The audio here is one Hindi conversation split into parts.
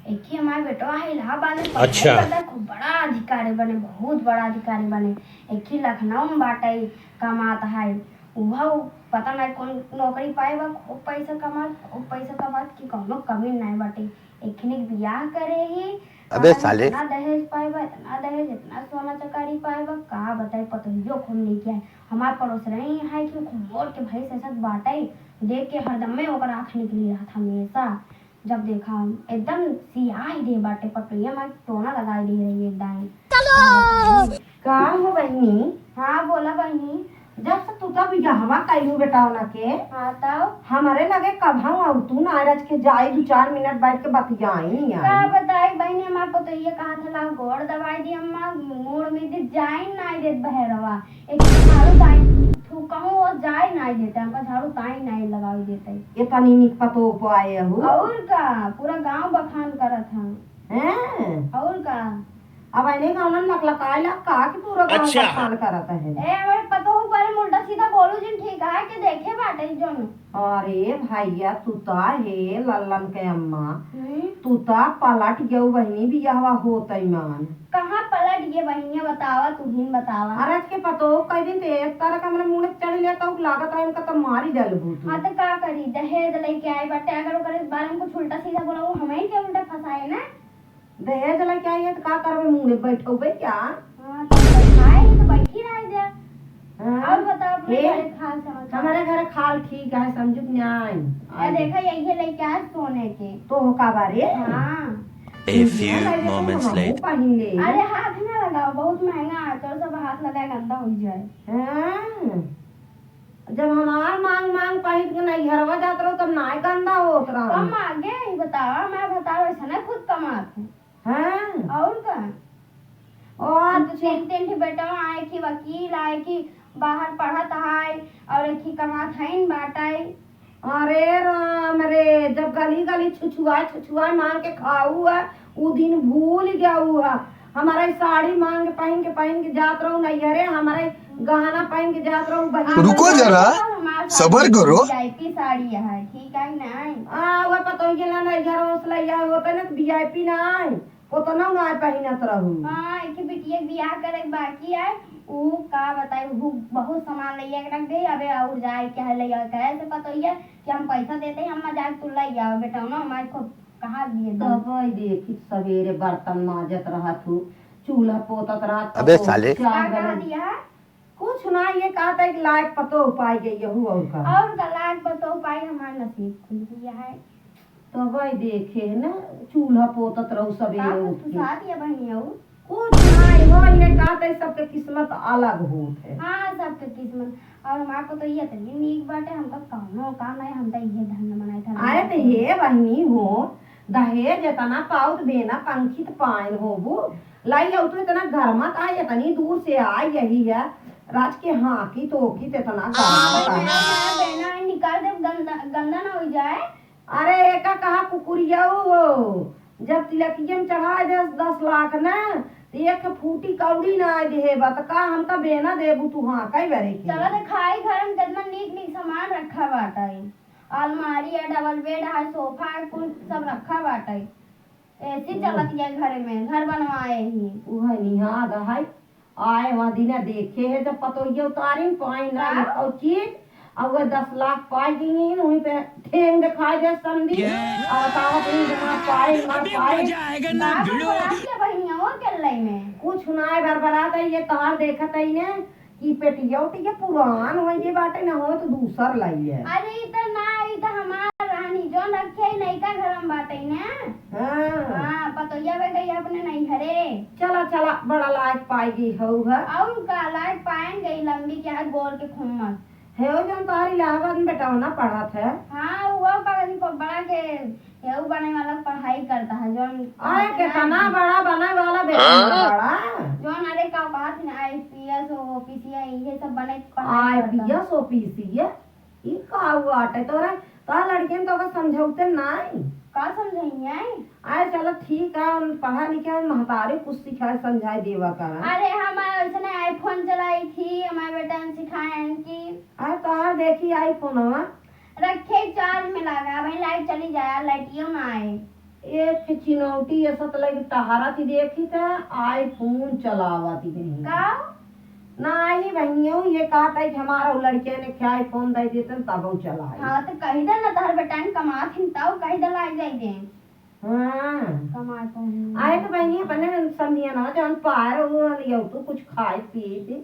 एक ही हमारे बेटवा है इलाहाबाद में अच्छा। पढ़ाई करता है, खूब बड़ा अधिकारी बने, बहुत बड़ा अधिकारी बने। एक ही लखनऊ में बाटे कमाता है, वह पता नहीं कौन नौकरी पाएगा, खूब पैसा कमा कि कौनो कमी नहीं बाटे। एक ही बियाह करे ही अबे साले। इतना दहेज पाएगा, इतना दहेज, इतना सोना चकारी पाएगा, कहा बताए पतोहियो खूब नहीं किया है। हमारे पड़ोस रही है कि खूब मोड़ के भाई से सब बाटे, देख के हरदम में ओकर आँख निकली रहा था हमेशा। जब देखा एकदम सियाह ही दे बाटे, पटोहिया में टोना लगाई दे रही है एकदम। चलो का हो बहनी? हाँ बोला बहनी। जब से तू तब बियाहवा कइलू बेटा ना के हाँ तब हमारे लगे कभा और तू ना रच के जाई 2-4 मिनट बैठ के बतियाई का बताई बहनी, हमारे पतोहिया कहा था ला गोड़ दवाई दी अम्मा, मोड़ में दे जाए नहीं देत बहरवा, एक झाड़ू ताई कहूँ वो जाए नहीं देते, हमका झाड़ू ताई नहीं लगाई देते। ये तनी निक पतो पाए हो और का पूरा गांव बखान करत था। हैं? और का अब आने का उन्होंने लकलकाई लग का कि पूरा गांव अच्छा। बखान करता है। ए हमारे पतो हूँ पर उल्टा सीधा बोलू जिन ठीक है कि देखे बाटे जोन। अरे भैया तू ता हे लल्लन के अम्मा तू ता पलट गयो बहनी बियाहवा होतई मान। कहाँ पलट गए बहनिया, बतावा तू ही बतावा। अरे के पतो कई दिन ते एक तरह का हमरे मुंह में चढ़ लिया तो लागत है इनका तो मारी डालबू तू। हाँ तो का करी, दहेज लेके आए बाटे, अगर ओकर इस बारे में कुछ उल्टा सीधा बोला वो हमें के उल्टा फंसाए ना। दहेज लेके आई है तो का करबे मुंह में बैठोबे क्या? हाँ तो बैठाए ही तो बैठी रह जा। हाँ? और बताओ अपने हे, घरे खाल समाचार। हमारे घर खाल ठीक है समझ न्याय ये देखा यही लेके आए सोने के। तो हो का बारे हाँ A few moments later. पहले अरे हाथ ना लगाओ, बहुत महंगा है, तो सब हाथ लगाए गंदा हो जाए। हाँ? जब हमार मांग मांग पहिर के नहीं घरवा जात रहो तब नाय गंदा होत रहा। कम आगे ही बताओ, मैं बताओ ऐसा ना खुद कमाते हाँ? और का। और तो तीन ठे बेटा आए कि वकील आए कि बाहर पढ़त है और एक ही कमात है बाटाई। अरे राम रे जब गली गली छुछुआए मांग के खाऊ है वो दिन भूल गया हुआ। हमारे साड़ी मांग के पहन के जात रहूं नहीं अरे हमारे गहना पहन के जात रहूं। रुको जरा, सबर करो। वीआईपी साड़ी है ठीक है नहीं। वो पता ही गेला नहीं घर हौसला होता ना वीआईपी नहीं उतना ना पहनत रहूं। हाँ एक बिटिया बियाह करे बाकी है, वो का बताए वो बहुत सामान ले रख दे, अबे और जाए क्या ले कैसे पता है कि हम पैसा देते हैं, हम मजाक तू ले आओ बेटा ना हमारे को कहा दिए दवाई देखी सवेरे बर्तन माजत रहा तू चूल्हा पोतत रहा। अबे साले। क्या कहा दिया है? कुछ ना ये कहा था कि लायक पतो पाई गई हूँ और का लायक बताओ पाई हमारा नसीब खुल गया है। दवाई देखे ना चूल्हा पोतत रहू सवेरे उठ के। साथ या बहनिया कुछ नहीं हो ये कहा था सबके किस्मत अलग होत है। हाँ सबके किस्मत, और हमारे को तो ये तनी नीक बाटे, हम तो कौनो काम है, हम तो ये धन बनाए था। अरे तो ये बहनी हो दहेज इतना पाउत बेना पंखी तो पाइन होबू लाई हो तो इतना घर मत आए इतनी दूर से आए यही है राज के हाँ की तो की इतना बेना निकाल दे गंदा ना हो जाए। अरे एका कहा कुकुरिया जब तिलकिया में चढ़ाए 10 लाख ना एक फूटी कौड़ी ना आए दे का हमका बेना देबू तू हाँ कई बारे की। चलो तो खाई घर में कितना नीक सामान रखा बाटा है, अलमारी है, डबल बेड है, सोफा है, कुल सब रखा बाटा है। ऐसी चलत है घर में, घर बनवाए ही वह निहाद है आए वहाँ दिन देखे है जब पतो ये उतारी पाई ना और चीज अब वह 10 लाख पाई गई वहीं पे ठेंग दिखाई दे संदी और तावत नहीं जमा पाए में कुछ सुनाए बरबरात है ये तार देखत है ने कि पेटिया उटिया पुरान हो ये बाटे ना हो तो दूसर लाई है। अरे इतना ना इतना हमार रानी जो रखे नहीं का घर में बाटे ना। हाँ पतोया में गई अपने नहीं हरे। चला बड़ा लायक पाई गई हो और का लायक पाएं गई लंबी क्या गोल के खुम्मस है जो तारी इलाहाबाद में बेटा ना पढ़ा था। हाँ वो कागज को बड़ा के ये बने वाला पढ़ाई करता है जो अरे कितना बड़ा बने वाला बेटा बड़ा जो अरे का बात ना आईपीएस ओपीसी ये सब बने आईपीएस ओपीसी ये का हुआ आटे तोरा ता लड़कियन तो का समझौते नहीं का समझाइए। आए चलो ठीक है पढ़ा लिखा महतारी कुछ सिखाए समझाए देवा का। अरे हम ऐसे आईफोन चलाई थी हमारे बेटा ने सिखाए कि अरे तार देखी आईफोन रखे चार्ज में लगा भाई लाइट चली जाए लाइटियों ना आए एक चिनौटी ऐसा तो लगे टहरा थी देखी थे आईफोन चलावा थी बहनी का नहीं बहनियों ये कहा था कि हमारा लड़के ने क्या आईफोन दे देते तब वो चलाए। हाँ तो कही दे ना तहर बेटा ने कमात हिन तब कही दे लाई जाई दे हाँ कमाए तो आए तो बहनी अपने समझिए ना जौन पार वो लियो तो कुछ खाए पिए थे।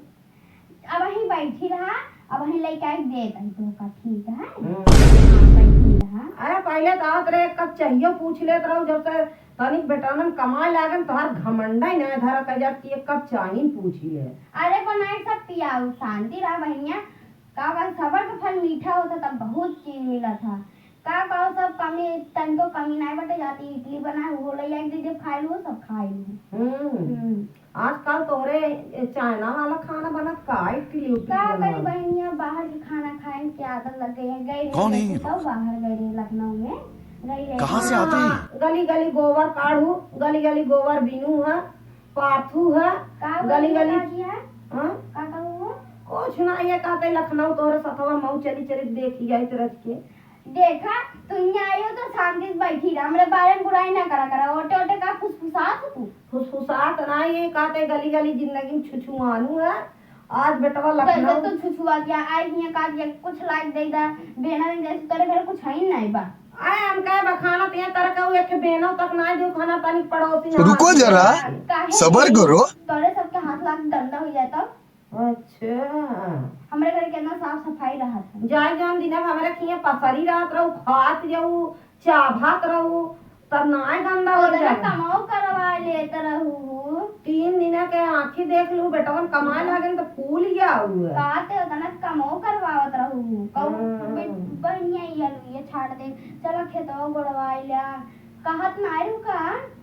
अब वहीं बैठी रहा अब वहीं लेके आई दे तही तो का ठीक है हम्म। हाँ बैठी रहा अरे पहले तो आत रे कब चाहिए पूछ लेत रहो जब से तनिक बेटानन कमाए लागन तोहार घमंडा ही ना धर कर जा कि कब चाहिए पूछ ले। अरे को नाइट सब पियाऊ शांति रहा बहनिया का सबर का फल मीठा होता तब बहुत चीज मिला था का सब कमी तनको कमी नहीं बटे जाती इडली बनाए वो ले आई दे खाई लो सब खाई लो आजकल तोरे चाइना वाला खाना बनत का इडली का करी बहनिया बाहर के खाना खाए की आदत लग गई है गई कौन है ये? तो बाहर गई रही लखनऊ में गई कहाँ से आते हैं? गली गली गोबर काढ़ू गली गली गोबर बीनू है पाथू है का गली गली है हाँ का कहूँ कुछ ना ये कहते लखनऊ तोरे सथवा मऊ चली चली देखी आई तरह के देखा तुम यहाँ आई हो तो शांति से बैठी रहा हमरे बारे में बुराई ना करा ओटे ओटे का फुसफुसात हो तू फुसफुसात ना ये कहते गली गली जिंदगी में छुछुआनू है आज बेटवा कैसे लखनऊ तू छुछुआ दिया आई हियां का दिया कुछ लाइक दे दा बेना नहीं जैसे तेरे घर कुछ है ही नहीं बा आए हम कहे बखाना ते तरह का एक बेनो तक ना दो खाना पानी पड़ोसी रुको जरा काहे सबर करो तोरे सबके हाथ लाग गंदा हो जाता अच्छा हमरे घर कितना साफ सफाई रहा था जाय जान दिन हमरा किए पसरी रात रहू खात जाऊ चाभात रहू तब नाय गंदा हो ओदना जाए कमाओ करवा लेत रहू 3 दिन के आंखी देख लू बेटवन कमाए लागन तो फूल गया हुआ काते ओदना कमाओ करवावत रहू कहू बढ़िया ये छाड़ दे चलो खेतो गोड़वाइला कहत ना रू का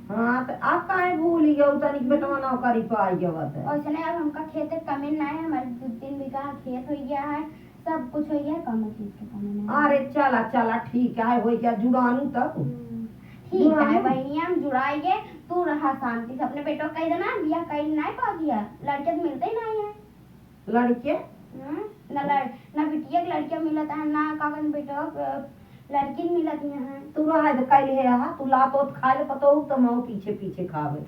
हां तो आप काहे भूल गए तनिक बेटवा नौकरी पाई जवत है और अब हमका खेत कमी ना है हमारे 2-3 बीघा खेत हो गया है सब कुछ हो गया कम चीज के कमी नहीं अरे चला चला ठीक है हो गया जुड़ानू तक ठीक है बहनिया हम जुड़ाएंगे तू रहा शांति से अपने बेटो कह देना बिया कहीं नहीं पा दिया लड़के तो मिलते ही नहीं है लड़के ना बिटिया के लड़के मिलता है ना कागज बेटो लड़की मिलती है तू रहा है कल है तू ला तो खा ले पतो तो मऊ पीछे पीछे खावे